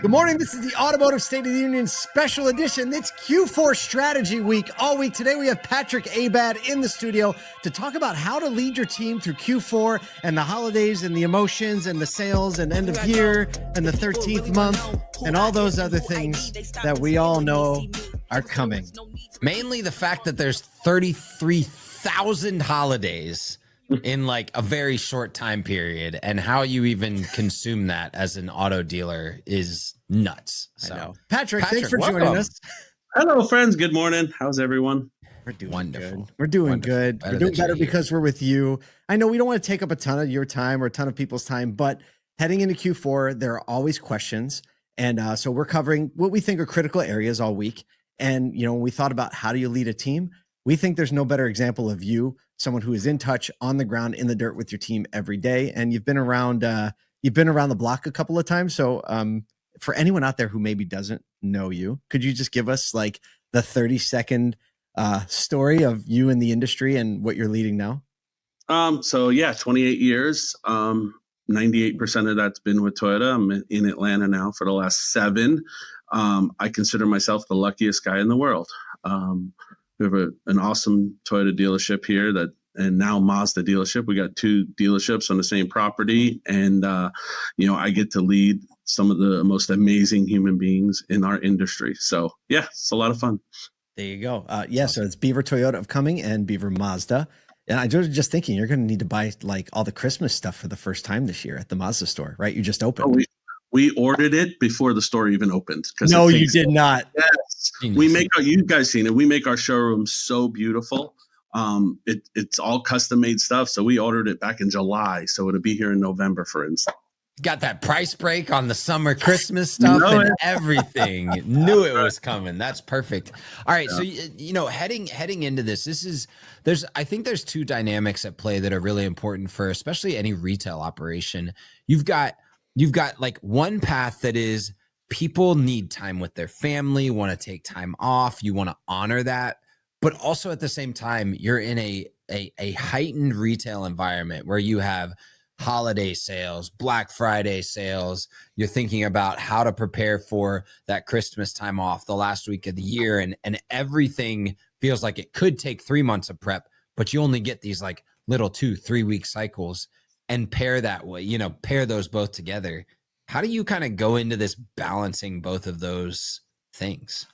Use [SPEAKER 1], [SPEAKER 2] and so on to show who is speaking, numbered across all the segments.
[SPEAKER 1] Good morning. This is the Automotive State of the Union special edition. It's Q4 strategy week all week. Today we have Patrick Abad in the studio to talk about how to lead your team through Q4 and the holidays and the emotions and the sales and end of year and the 13th month and all those other things that we all know are coming.
[SPEAKER 2] Mainly the fact that there's 33,000 holidays in like a very short time period, and how you even consume that as an auto dealer is nuts. So,
[SPEAKER 1] I know. Patrick, thanks for
[SPEAKER 2] welcome.
[SPEAKER 1] joining us.
[SPEAKER 3] Hello, friends. Good morning. How's everyone?
[SPEAKER 1] We're doing
[SPEAKER 2] Wonderful.
[SPEAKER 1] good. We're doing
[SPEAKER 2] Wonderful.
[SPEAKER 1] good.
[SPEAKER 2] Better
[SPEAKER 1] We're doing
[SPEAKER 2] that you're
[SPEAKER 1] better
[SPEAKER 2] here.
[SPEAKER 1] because we're with you. I know we don't want to take up a ton of your time or a ton of people's time, but heading into Q4, there are always questions. And so we're covering what we think are critical areas all week. And, you know, when we thought about how do you lead a team, we think there's no better example of you, someone who is in touch, on the ground, in the dirt with your team every day. And you've been around the block a couple of times. So for anyone out there who maybe doesn't know you, could you just give us like the 30-second story of you in the industry and what you're leading now?
[SPEAKER 3] 28 years. 98% of that's been with Toyota. I'm in Atlanta now for the last 7. I consider myself the luckiest guy in the world. We have an awesome Toyota dealership here and now Mazda dealership. We got 2 dealerships on the same property. And, I get to lead some of the most amazing human beings in our industry. So yeah, it's a lot of fun.
[SPEAKER 1] There you go. So it's Beaver Toyota of Coming and Beaver Mazda. And I was just thinking you're going to need to buy like all the Christmas stuff for the first time this year at the Mazda store, right? You just opened.
[SPEAKER 3] Oh, we ordered it before the store even opened.
[SPEAKER 1] No, you did not.
[SPEAKER 3] Yes. We make you guys seen it. We make our showroom so beautiful. It's all custom made stuff. So we ordered it back in July. So it'll be here in November, for instance.
[SPEAKER 2] Got that price break on the summer Christmas stuff and everything. Knew it was coming. That's perfect. All right. Yeah. So, heading into this, I think there's 2 dynamics at play that are really important for especially any retail operation. You've got like one path that is people need time with their family, want to take time off. You want to honor that. But also at the same time, you're in a heightened retail environment where you have holiday sales, Black Friday sales. You're thinking about how to prepare for that Christmas time off, the last week of the year. And everything feels like it could take 3 months of prep, but you only get these like little 2-3 week cycles and pair those both together. How do you kind of go into this balancing both of those things?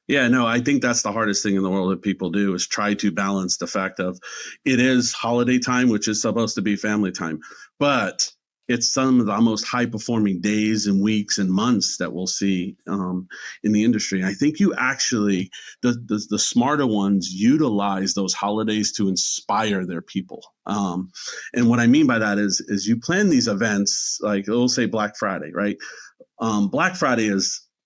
[SPEAKER 3] Yeah, no, I think that's the hardest thing in the world that people do is try to balance the fact of it is holiday time, which is supposed to be family time, but it's some of the most high performing days and weeks and months that we'll see in the industry. I think you actually, the smarter ones utilize those holidays to inspire their people. And what I mean by that is you plan these events, like we'll say Black Friday, right? Black Friday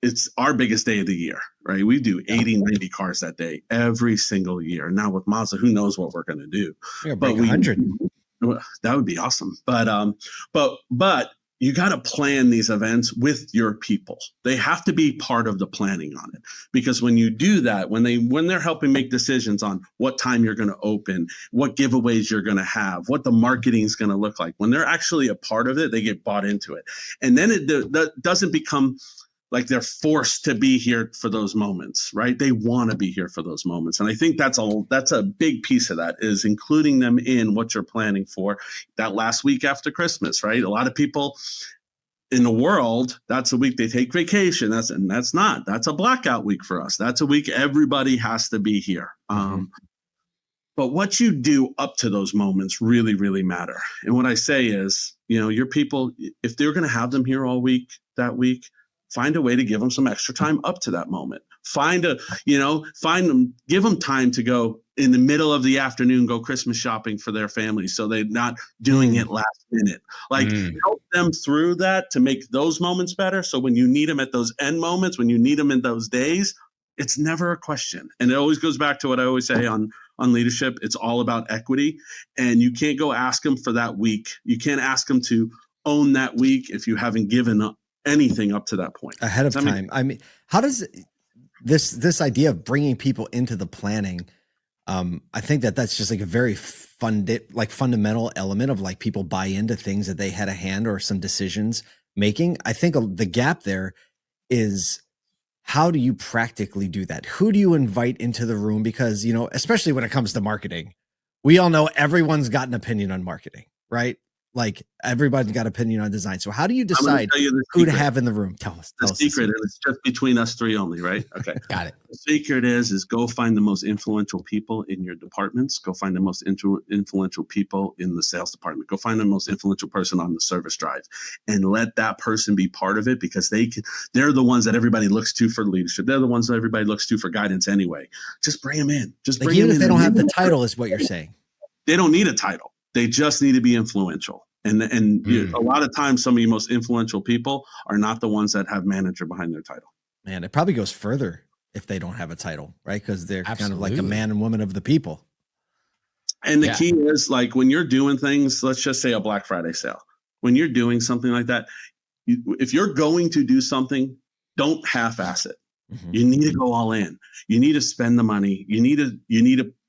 [SPEAKER 3] it's our biggest day of the year, right? We do 80, 90 cars that day every single year. Now with Mazda, who knows what we're going to do?
[SPEAKER 1] But 100.
[SPEAKER 3] That would be awesome. But you got to plan these events with your people. They have to be part of the planning on it, because when you do that, when they're helping make decisions on what time you're going to open, what giveaways you're going to have, what the marketing is going to look like, when they're actually a part of it, they get bought into it. And then that doesn't become like they're forced to be here for those moments, right? They want to be here for those moments. And I think that's a big piece of that, is including them in what you're planning for that last week after Christmas, right? A lot of people in the world, that's a week they take vacation. That's a blackout week for us. That's a week everybody has to be here. But what you do up to those moments really, really matter. And what I say is, your people, if they're going to have them here all week, that week, find a way to give them some extra time up to that moment. Give them time to go in the middle of the afternoon, go Christmas shopping for their families, so they're not doing it last minute. Help them through that to make those moments better. So when you need them at those end moments, when you need them in those days, it's never a question. And it always goes back to what I always say on leadership. It's all about equity, and you can't go ask them for that week. You can't ask them to own that week if you haven't given up anything up to that point
[SPEAKER 1] ahead of time. I mean, how does this idea of bringing people into the planning? I think that's just like a very fundamental element of like people buy into things that they had a hand or some decisions making. I think the gap there is how do you practically do that? Who do you invite into the room? Because, you know, especially when it comes to marketing, we all know everyone's got an opinion on marketing, right? Like everybody's got an opinion on design. So how do you decide who to have in the room? Tell us.
[SPEAKER 3] The secret, and it's just between us three only, right? Okay.
[SPEAKER 2] Got it.
[SPEAKER 3] The secret is go find the most influential people in your departments. Go find the most influential people in the sales department. Go find the most influential person on the service drive, and let that person be part of it, because they're the ones that everybody looks to for leadership. They're the ones that everybody looks to for guidance anyway. Just bring them in. Just bring them in.
[SPEAKER 1] Even if they don't have the title, is what you're saying.
[SPEAKER 3] They don't need a title. They just need to be influential. And a lot of times, some of your most influential people are not the ones that have manager behind their title.
[SPEAKER 1] Man, it probably goes further if they don't have a title, right? Because they're
[SPEAKER 2] Absolutely.
[SPEAKER 1] kind of like a man and woman of the people.
[SPEAKER 3] And the key is, like, when you're doing things, let's just say a Black Friday sale. When you're doing something like that, if you're going to do something, don't half-ass it. Mm-hmm. You need to go all in. You need to spend the money. You need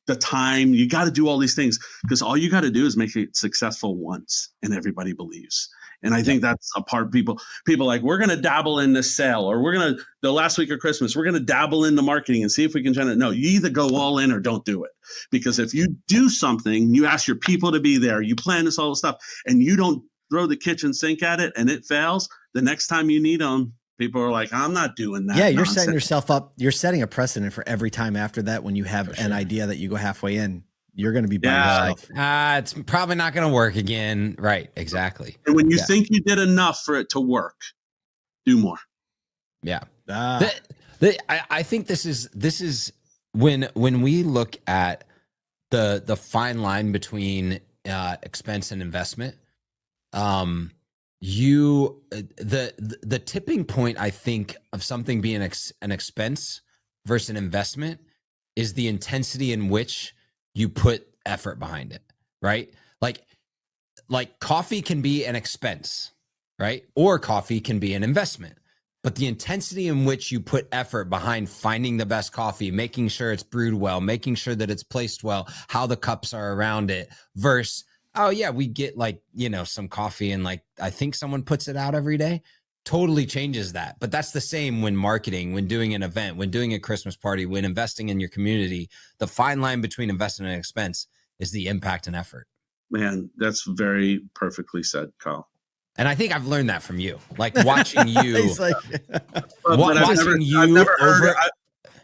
[SPEAKER 3] the time. You got to do all these things, because all you got to do is make it successful once, and everybody believes. And I think that's a part people like, we're going to dabble in this sale, or the last week of Christmas, we're going to dabble in the marketing and see if we can generate. No, you either go all in or don't do it. Because if you do something, you ask your people to be there, you plan this all the stuff, and you don't throw the kitchen sink at it and it fails, the next time you need them, people are like, I'm not doing that.
[SPEAKER 1] Yeah, you're setting yourself up. You're setting a precedent for every time after that. When you have an idea that you go halfway in, you're going to be by yourself.
[SPEAKER 2] It's probably not going to work again. Right. Exactly.
[SPEAKER 3] And when you think you did enough for it to work, do more.
[SPEAKER 2] Yeah. I think this is when we look at the fine line between expense and investment. The tipping point, I think, of something being an expense versus an investment is the intensity in which you put effort behind it, right? Like coffee can be an expense, right? Or coffee can be an investment. But the intensity in which you put effort behind finding the best coffee, making sure it's brewed well, making sure that it's placed well, how the cups are around it, versus, oh yeah, we get some coffee and I think someone puts it out every day, totally changes that. But that's the same when marketing, when doing an event, when doing a Christmas party, when investing in your community. The fine line between investment and expense is the impact and effort.
[SPEAKER 3] Man, that's very perfectly said, Kyle.
[SPEAKER 2] And I think I've learned that from you, watching you.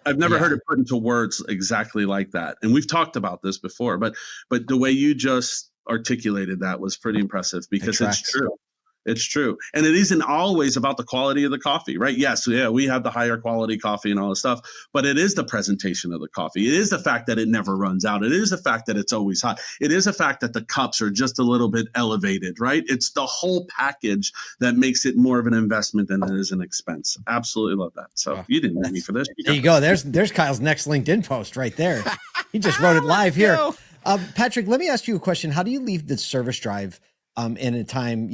[SPEAKER 3] I've never heard it put into words exactly like that. And we've talked about this before, but the way you just articulated that was pretty impressive, because it's true. It's true. And it isn't always about the quality of the coffee, right? Yes. Yeah. We have the higher quality coffee and all this stuff, but it is the presentation of the coffee. It is the fact that it never runs out. It is the fact that it's always hot. It is the fact that the cups are just a little bit elevated, right? It's the whole package that makes it more of an investment than it is an expense. Absolutely love that. So you didn't need me for this.
[SPEAKER 1] There you go. There's Kyle's next LinkedIn post right there. He just wrote it live here. Patrick, let me ask you a question. How do you leave the service drive in a time,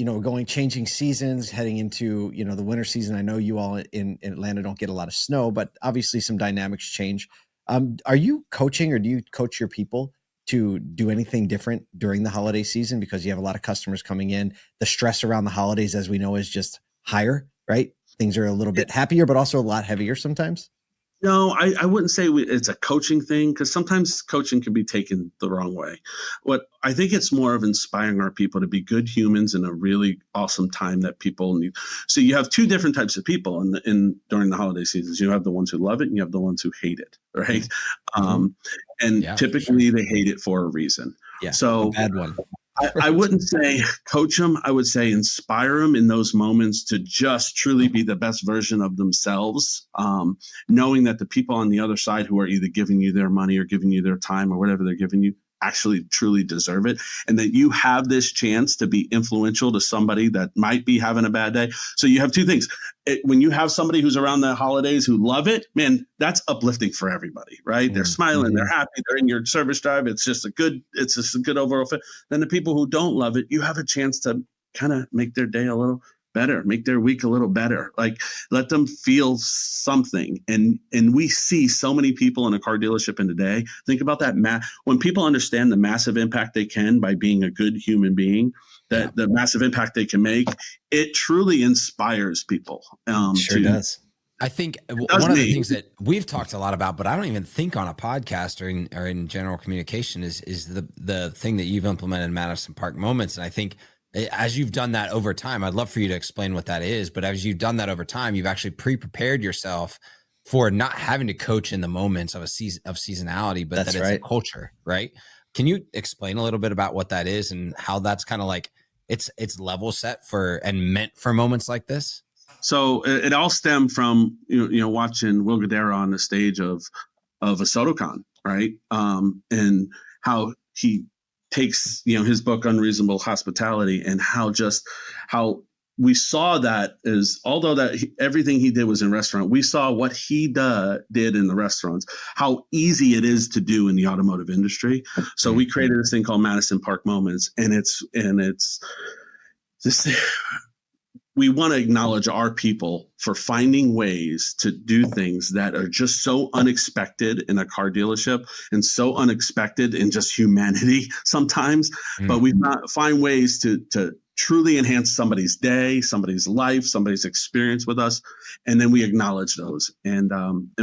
[SPEAKER 1] changing seasons, heading into, the winter season? I know you all in Atlanta don't get a lot of snow, but obviously some dynamics change. Are you coaching, or do you coach your people to do anything different during the holiday season? Because you have a lot of customers coming in. The stress around the holidays, as we know, is just higher, right? Things are a little bit happier, but also a lot heavier sometimes.
[SPEAKER 3] No, I wouldn't say it's a coaching thing, because sometimes coaching can be taken the wrong way. What I think it's more of inspiring our people to be good humans in a really awesome time that people need. So you have two different types of people during the holiday seasons. You have the ones who love it, and you have the ones who hate it, right? Mm-hmm. Typically they hate it for a reason.
[SPEAKER 1] Yeah,
[SPEAKER 3] so
[SPEAKER 1] bad one.
[SPEAKER 3] I wouldn't say coach them. I would say inspire them in those moments to just truly be the best version of themselves, knowing that the people on the other side who are either giving you their money or giving you their time or whatever they're giving you actually truly deserve it, and that you have this chance to be influential to somebody that might be having a bad day. So you have two things. When you have somebody who's around the holidays who love it, man, that's uplifting for everybody, right? They're smiling, they're happy, they're in your service drive. It's just a good overall fit. Then the people who don't love it, you have a chance to kind of make their day a little better, make their week a little better, let them feel something. And we see so many people in a car dealership in today. Think about that. When people understand the massive impact they can by being a good human being, the massive impact they can make, it truly inspires people.
[SPEAKER 1] Sure does.
[SPEAKER 2] I think one of the things that we've talked a lot about, but I don't even think on a podcast or in general communication is the thing that you've implemented in Madison Park Moments. And I think as you've done that over time, I'd love for you to explain what that is, but as you've done that over time, you've actually pre-prepared yourself for not having to coach in the moments of seasonality, but that it's a culture, right? Can you explain a little bit about what that is and how that's kind of like it's level set for and meant for moments like this?
[SPEAKER 3] So it all stemmed from watching Will Guidara on the stage of a SotoCon, right? And how he takes his book Unreasonable Hospitality, and how we saw that is, although everything he did was in restaurant, we saw what he did in the restaurants, how easy it is to do in the automotive industry. So we created this thing called Madison Park Moments, and it's this. We want to acknowledge our people for finding ways to do things that are just so unexpected in a car dealership and so unexpected in just humanity sometimes. But we find ways to truly enhance somebody's day, somebody's life, somebody's experience with us. And then we acknowledge those. And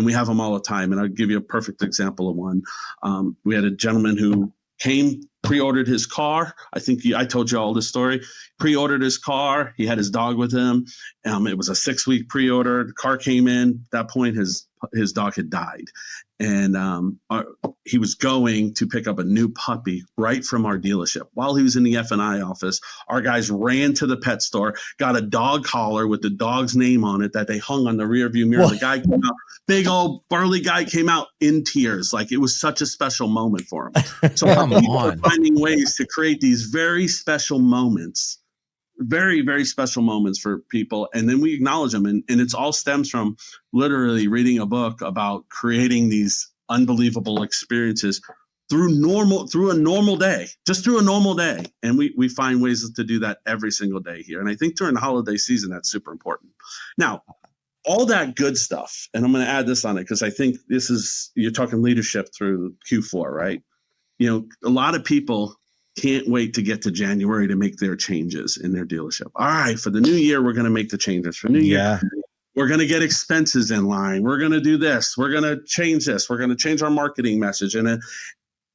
[SPEAKER 3] we have them all the time. And I'll give you a perfect example of one. We had a gentleman who pre-ordered his car. I think I told you all this story. Pre-ordered his car. He had his dog with him. It was a 6-week pre-order. The car came in. At that point, his dog had died. And he was going to pick up a new puppy right from our dealership. While he was in the F&I office, our guys ran to the pet store, got a dog collar with the dog's name on it that they hung on the rearview mirror. The guy came out, big old burly guy, came out in tears. Like, it was such a special moment for him. So we're finding ways to create these very special moments, very, very special moments for people. And then we acknowledge them. And it all stems from literally reading a book about creating these unbelievable experiences through a normal day. And we find ways to do that every single day here. And I think during the holiday season, that's super important. Now, all that good stuff, and I'm going to add this on it because I think you're talking leadership through Q4, right? A lot of people can't wait to get to January to make their changes in their dealership. All right, for the new year, we're going to make the changes. For New Year, we're going to get expenses in line. We're going to do this. We're going to change this. We're going to change our marketing message. And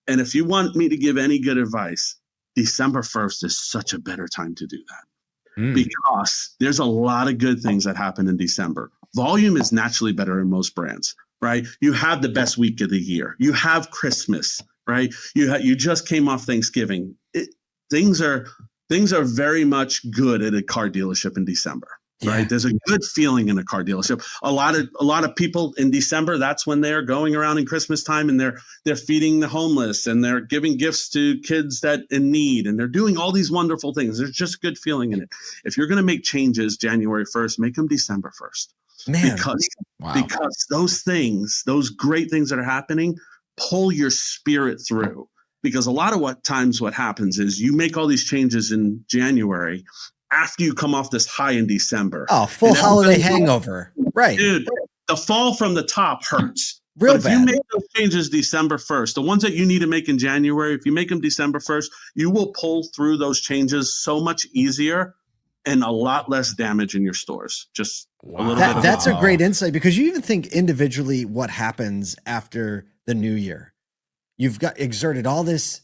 [SPEAKER 3] if you want me to give any good advice, December 1st is such a better time to do that because there's a lot of good things that happen in December. Volume is naturally better in most brands, right? You have the best week of the year. You have Christmas, right? You just came off Thanksgiving. Things are very much good at a car dealership in December, right? There's a good feeling in a car dealership. A lot of people in December, that's when they're going around in Christmas time and they're feeding the homeless and they're giving gifts to kids that in need, and they're doing all these wonderful things. There's just good feeling in it. If you're going to make changes January 1st, make them December 1st. Man, because those things, those great things that are happening, pull your spirit through. Because a lot of what happens is you make all these changes in January after you come off this high in December.
[SPEAKER 1] Oh, full holiday hangover. Right.
[SPEAKER 3] Dude, the fall from the top hurts.
[SPEAKER 1] Real
[SPEAKER 3] but if
[SPEAKER 1] bad.
[SPEAKER 3] you make those changes December 1st, the ones that you need to make in January, if you make them December 1st, you will pull through those changes so much easier and a lot less damage in your stores. Just a little bit.
[SPEAKER 1] That's a great insight, because you even think individually what happens after the new year. You've got exerted all this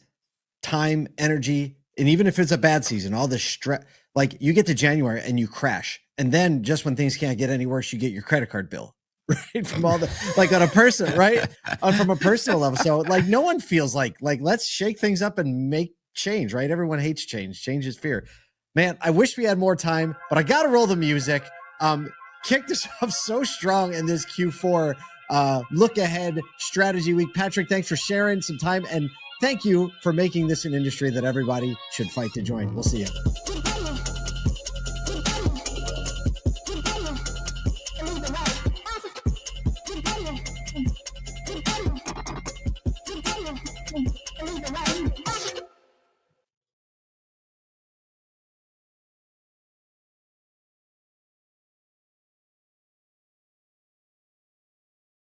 [SPEAKER 1] time, energy, and even if it's a bad season, all this stress, like you get to January and you crash. And then just when things can't get any worse, you get your credit card bill, right? From all the, like on a person, right? From a personal level. So like no one feels like let's shake things up and make change, right? Everyone hates change. Change is fear. Man, I wish we had more time, but I got to roll the music. Kicked us off so strong in this Q4 look ahead strategy week. Patrick, thanks for sharing some time, and thank you for making this an industry that everybody should fight to join. We'll see you.
[SPEAKER 4] Right.